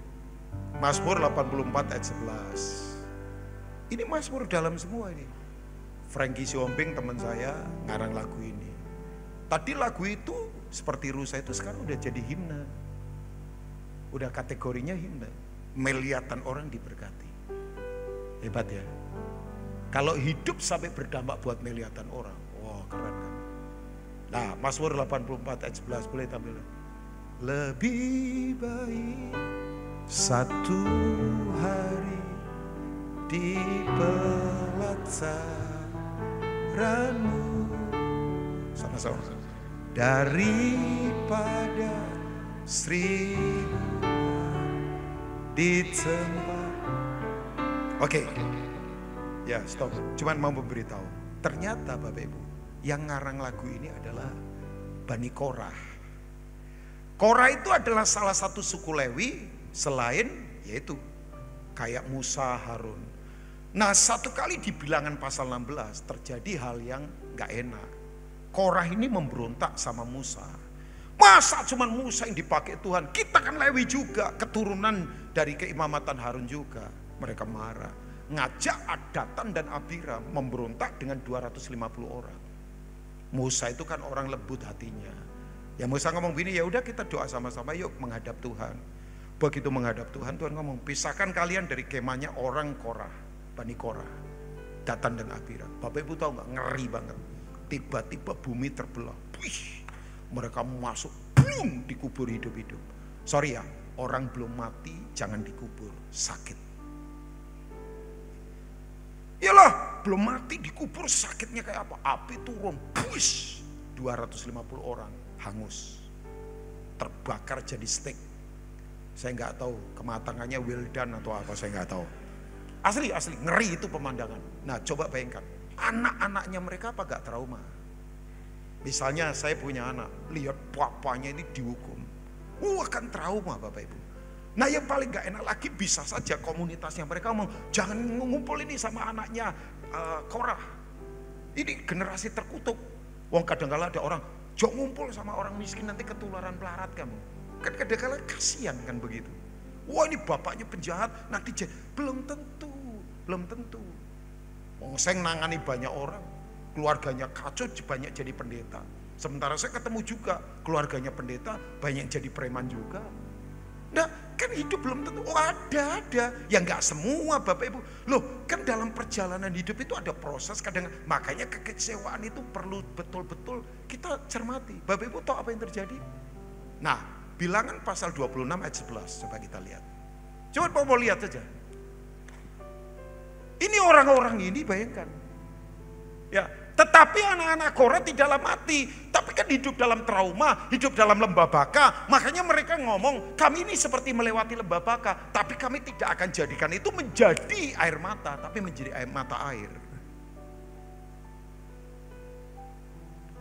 Mazmur 84 ayat 11. Ini Mazmur dalam semua ini. Frankie Siombing teman saya ngarang lagu ini. Tadi lagu itu seperti rusa itu sekarang udah jadi himne. Udah kategorinya himne. Miliatan orang diberkati. Hebat ya. Kalau hidup sampai berdampak buat miliatan orang. Wah keren kan. Nah Mazmur 84 ayat 11 boleh tampil. Lebih baik satu hari di pelataranmu sama-sama daripada 1000 di tempat. Oke. Ya stop, cuman mau memberitahu. Ternyata Bapak Ibu, yang ngarang lagu ini adalah Bani Korah. Korah itu adalah salah satu suku Lewi selain yaitu kayak Musa, Harun. Nah satu kali di bilangan pasal 16 terjadi hal yang gak enak. Korah ini memberontak sama Musa. Masa cuman Musa yang dipakai Tuhan? Kita kan Lewi juga, keturunan dari keimamatan Harun juga. Mereka marah. Ngajak Datan dan Abiram memberontak dengan 250 orang. Musa itu kan orang lembut hatinya. Ya Musa ngomong gini, ya udah kita doa sama-sama yuk menghadap Tuhan. Begitu menghadap Tuhan, Tuhan ngomong pisahkan kalian dari kemahnya orang Korah, Bani Korah, Datan dan Abiram. Bapak Ibu tahu nggak, ngeri banget. Tiba-tiba bumi terbelah. Wih, mereka masuk, boom, dikubur hidup-hidup. Sorry ya, orang belum mati jangan dikubur, sakit. belum mati dikubur sakitnya kayak apa? Api turun, push, 250 orang hangus, terbakar jadi steak. Saya nggak tahu kematangannya well done atau apa, saya nggak tahu. Asli ngeri itu pemandangan. Nah coba bayangkan, anak-anaknya mereka apa gak trauma? Misalnya saya punya anak, lihat papanya ini dihukum, kan trauma Bapak Ibu. Nah yang paling gak enak lagi bisa saja komunitasnya mereka ngomong, jangan ngumpul ini sama anaknya Korah. Ini generasi terkutuk. Wong kadang-kala ada orang, jangan ngumpul sama orang miskin nanti ketularan pelarat kamu. Kan kadang-kala kasihan kan begitu. Wah ini bapaknya penjahat, nanti belum tentu. Saya nangani banyak orang, keluarganya kacau, banyak jadi pendeta. Sementara saya ketemu juga keluarganya pendeta, banyak jadi preman juga. Nah kan hidup belum tentu, ada. Ya nggak semua Bapak Ibu. Loh kan dalam perjalanan hidup itu ada proses kadang, makanya kekecewaan itu perlu betul-betul kita cermati. Bapak Ibu tahu apa yang terjadi? Nah Bilangan pasal 26 ayat 11, coba kita lihat. Coba mau lihat saja. Ini orang-orang ini bayangkan. Ya, tetapi anak-anak Korah tidaklah mati, tapi kan hidup dalam trauma, hidup dalam lembah baka. Makanya mereka ngomong, kami ini seperti melewati lembah baka, tapi kami tidak akan jadikan itu menjadi air mata, tapi menjadi mata air.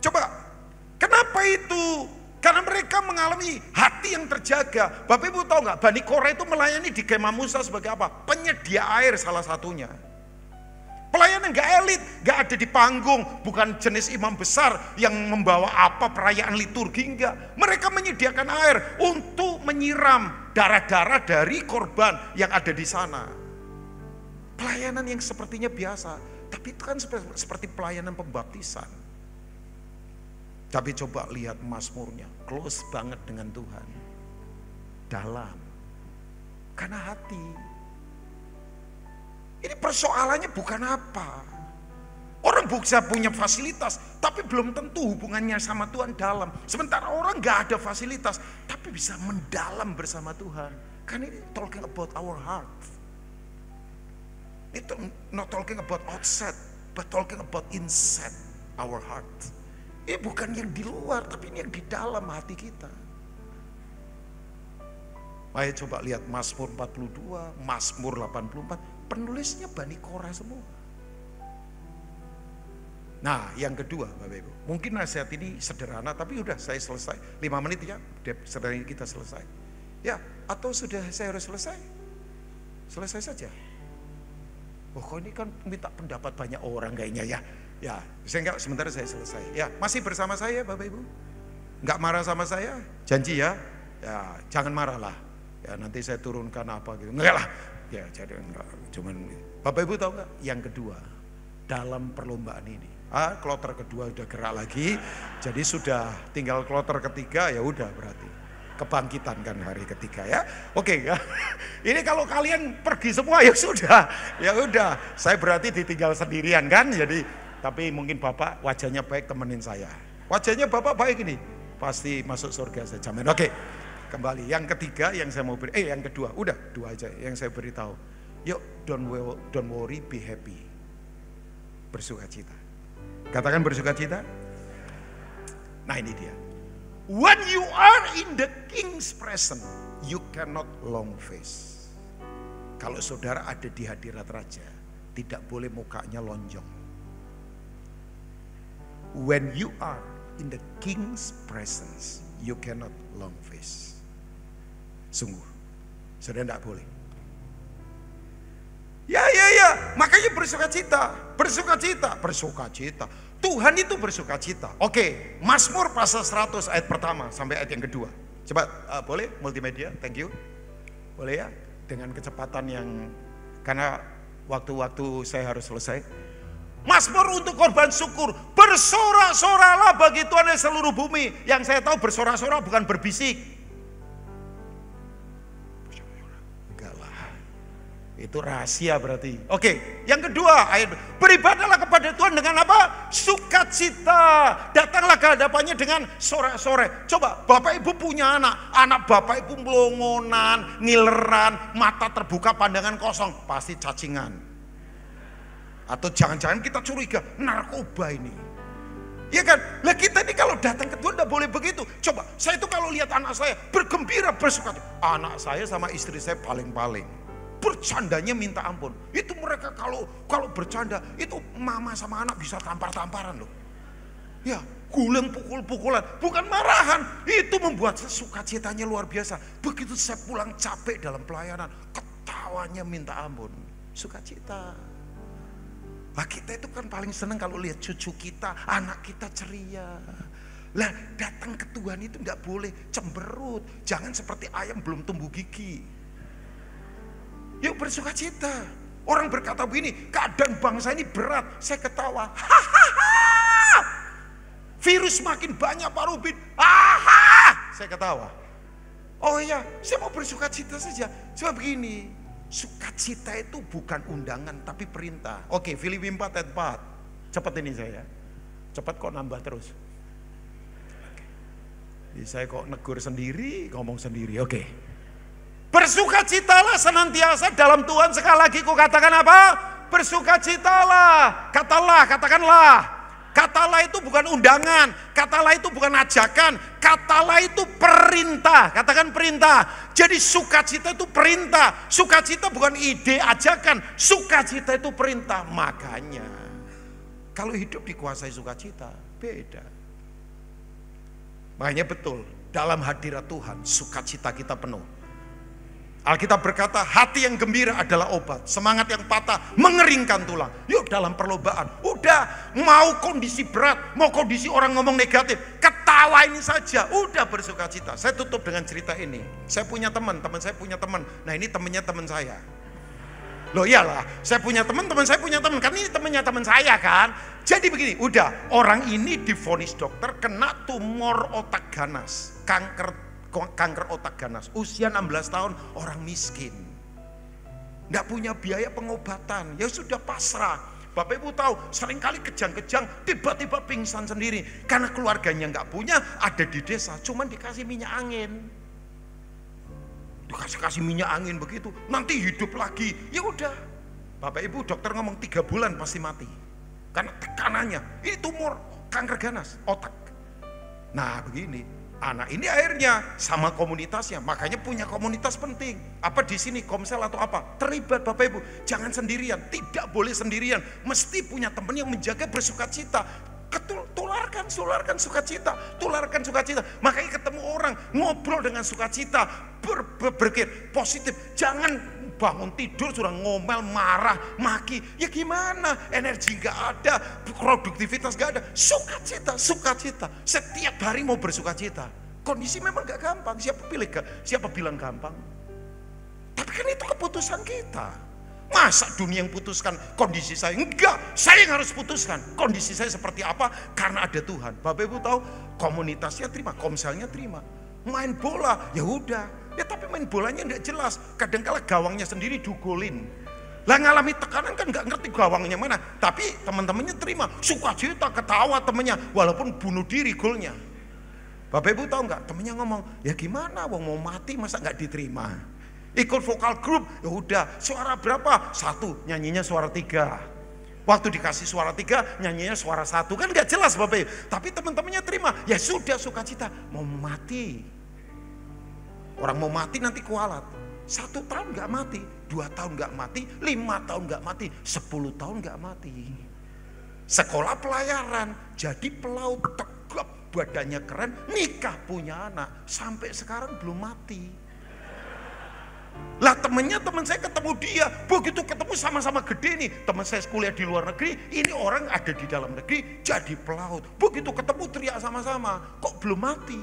Coba, kenapa itu? Karena mereka mengalami hati yang terjaga. Bapak Ibu tahu nggak, Bani Korah itu melayani di kemah Musa sebagai apa? Penyedia air salah satunya. Pelayanan gak elit, gak ada di panggung, bukan jenis imam besar yang membawa apa perayaan liturgi, enggak. Mereka menyediakan air untuk menyiram darah-darah dari korban yang ada di sana. Pelayanan yang sepertinya biasa, tapi itu kan seperti pelayanan pembaptisan. Tapi coba lihat Mazmurnya, close banget dengan Tuhan. Dalam, karena hati. Ini persoalannya bukan apa. Orang bisa punya fasilitas, tapi belum tentu hubungannya sama Tuhan dalam. Sementara orang gak ada fasilitas, tapi bisa mendalam bersama Tuhan. Kan ini talking about our heart. Itu not talking about outside, but talking about inside our heart. Ini bukan yang di luar, tapi ini yang di dalam hati kita. Ayo coba lihat Mazmur 42, Mazmur 84. Penulisnya Bani Korah semua. Nah yang kedua Bapak Ibu, mungkin nasihat ini sederhana, tapi udah saya selesai 5 menit ya, sedang kita selesai ya, atau sudah saya harus selesai saja. Oh kok ini kan minta pendapat banyak orang kayaknya ya. Ya saya enggak, sementara saya selesai ya. Masih bersama saya Bapak Ibu, enggak marah sama saya, janji ya. Ya jangan marah lah ya, nanti saya turunkan apa gitu, enggak lah ya, jadi enggak, cuman Bapak Ibu tahu nggak yang kedua dalam perlombaan ini, kloter kedua udah gerak lagi, jadi sudah tinggal kloter ketiga, ya udah berarti kebangkitan kan hari ketiga ya. Oke ya. Ini kalau kalian pergi semua ya sudah, saya berarti ditinggal sendirian kan. Jadi tapi mungkin Bapak wajahnya baik, temenin saya. Wajahnya Bapak baik ini, pasti masuk surga saya jamin. Oke. Kembali yang ketiga yang saya mau beri, yang kedua, udah dua aja yang saya beritahu. Yuk, don't worry, be happy. Bersukacita. Katakan bersukacita. Nah ini dia. When you are in the king's presence, you cannot long face. Kalau saudara ada di hadirat raja, tidak boleh mukanya lonjong. When you are in the king's presence, you cannot long face. Sungguh, saudara tidak boleh. Ya, makanya bersukacita. Tuhan itu bersukacita. Oke, Mazmur pasal 100 ayat pertama sampai ayat yang kedua. Coba boleh multimedia, thank you. Boleh ya, dengan kecepatan yang, karena waktu-waktu saya harus selesai. Mazmur untuk korban syukur, bersorak-soralah bagi Tuhan yang seluruh bumi. Yang saya tahu bersorak-sorak bukan berbisik. Itu rahasia berarti. Oke, yang kedua ayat, beribadahlah kepada Tuhan dengan apa? Sukacita. Datanglah ke hadapannya dengan sorak-sorai. Coba Bapak Ibu punya anak Bapak Ibu melongonan, ngileran, mata terbuka, pandangan kosong, pasti cacingan. Atau jangan-jangan kita curiga narkoba ini. Ya kan? Lah kita ini kalau datang ke Tuhan tidak boleh begitu. Coba, saya itu kalau lihat anak saya bergembira, bersuka. Anak saya sama istri saya paling-paling. Bercandanya minta ampun. Itu mereka kalau bercanda, itu mama sama anak bisa tampar-tamparan loh. Ya, guling pukul-pukulan, bukan marahan. Itu membuat saya sukacitanya luar biasa. Begitu saya pulang capek dalam pelayanan, ketawanya minta ampun. Sukacita. Nah, kita itu kan paling senang kalau lihat cucu kita, anak kita ceria. Lah, datang ke Tuhan itu tidak boleh cemberut. Jangan seperti ayam belum tumbuh gigi. Yuk bersukacita. Orang berkata begini, keadaan bangsa ini berat. Saya ketawa. Hahaha. Virus makin banyak Pak Rubin. Saya ketawa. Oh iya, saya mau bersukacita saja. Coba begini, sukacita itu bukan undangan tapi perintah. Oke, Filipi 4 ayat 4. Cepat ini saya. Cepat kok nambah terus. Jadi saya kok negur sendiri, ngomong sendiri. Oke. Bersukacitalah senantiasa dalam Tuhan. Sekali lagi ku katakan apa? Bersukacitalah. Katakanlah. Katalah itu bukan undangan, katalah itu bukan ajakan, katalah itu perintah. Katakan perintah. Jadi sukacita itu perintah. Sukacita bukan ide, ajakan. Sukacita itu perintah. Makanya kalau hidup dikuasai sukacita, beda. Makanya betul, dalam hadirat Tuhan sukacita kita penuh. Alkitab berkata hati yang gembira adalah obat, semangat yang patah mengeringkan tulang. Yuk dalam perlombaan, udah mau kondisi berat, mau kondisi orang ngomong negatif, ketawa ini saja, udah bersukacita. Saya tutup dengan cerita ini. Saya punya teman saya punya teman. Nah ini temannya teman saya. Loh iyalah, saya punya teman saya punya teman, kan ini temannya teman saya kan. Jadi begini, udah orang ini divonis dokter kena tumor otak ganas, kanker otak ganas, usia 16 tahun, orang miskin, nggak punya biaya pengobatan, ya sudah pasrah. Bapak Ibu tahu, seringkali kejang-kejang, tiba-tiba pingsan sendiri, karena keluarganya nggak punya, ada di desa, cuman dikasih minyak angin, dikasih minyak angin begitu, nanti hidup lagi, ya udah. Bapak Ibu dokter ngomong 3 bulan pasti mati, karena tekanannya, ini tumor kanker ganas otak. Nah begini. Anak ini akhirnya sama komunitasnya, makanya punya komunitas penting. Apa di sini komsel atau apa? Terlibat Bapak Ibu, jangan sendirian, tidak boleh sendirian. Mesti punya teman yang menjaga bersukacita. Tularkan sukacita, tularkan sukacita. Makanya ketemu orang, ngobrol dengan sukacita, berpikir positif. Jangan bangun tidur sudah ngomel, marah, maki. Ya gimana? Energi gak ada, produktivitas gak ada. Sukacita. Setiap hari mau bersukacita. Kondisi memang gak gampang. Siapa bilang gampang? Tapi kan itu keputusan kita. Masa dunia yang putuskan kondisi saya? Enggak, saya yang harus putuskan kondisi saya seperti apa, karena ada Tuhan. Bapak Ibu tahu, komunitasnya terima, komselnya terima. Main bola, ya udah. Ya tapi main bolanya enggak jelas. Kadang-kala gawangnya sendiri dugolin. Lah ngalami tekanan kan enggak ngerti gawangnya mana. Tapi teman-temannya terima, sukacita, ketawa temennya, walaupun bunuh diri golnya. Bapak Ibu tahu enggak? Temennya ngomong, ya gimana, wong mau mati masa enggak diterima? Ikut vokal grup, ya udah. Suara berapa? 1, nyanyinya suara 3. Waktu dikasih suara 3, nyanyinya suara 1. Kan gak jelas Bapak Ibu. Tapi teman-temannya terima. Ya sudah, sukacita. Mau mati. Orang mau mati nanti kualat. 1 tahun gak mati, 2 tahun gak mati, 5 tahun gak mati, 10 tahun gak mati. Sekolah pelayaran, jadi pelaut, tegap, badannya keren, nikah punya anak. Sampai sekarang belum mati. Lah teman saya ketemu dia, begitu ketemu sama-sama gede nih. Teman saya kuliah di luar negeri, ini orang ada di dalam negeri jadi pelaut. Begitu ketemu teriak sama-sama, kok belum mati?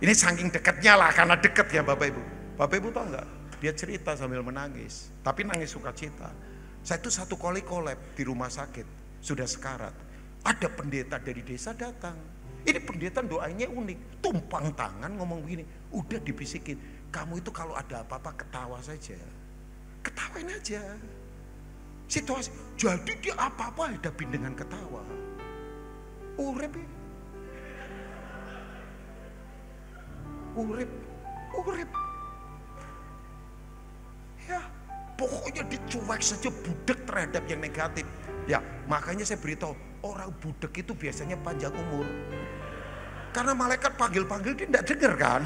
Ini saking dekatnya lah, karena dekat ya Bapak Ibu. Bapak Ibu tahu nggak? Dia cerita sambil menangis, tapi nangis sukacita. Saya itu 1 kali kolab di rumah sakit, sudah sekarat. Ada pendeta dari desa datang. Ini pendeta doanya unik, tumpang tangan ngomong begini, udah dibisikin. Kamu itu kalau ada apa-apa ketawa saja. Ketawain aja. Situasi. Jadi dia apa-apa hadapin dengan ketawa. Urip. Ya, Pokoknya dicuek saja, budek terhadap yang negatif. Ya, makanya saya beritahu, orang budek itu biasanya panjang umur. Karena malaikat panggil-panggil dia tidak dengar kan.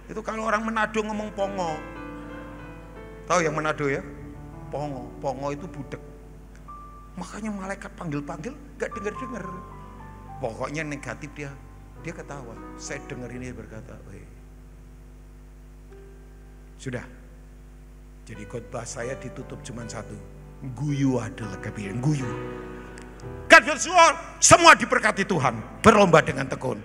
Itu kalau orang Manado ngomong pongo. Tahu yang Manado ya? Pongo, pongo itu budek. Makanya malaikat panggil-panggil gak dengar-dengar. Pokoknya negatif dia ketawa. Saya dengar ini berkata, weh. Sudah. Jadi khotbah saya ditutup cuma satu. Guyu adalah kebiasaan, guyu. God bless you all. Semua diberkati Tuhan. Berlomba dengan tekun.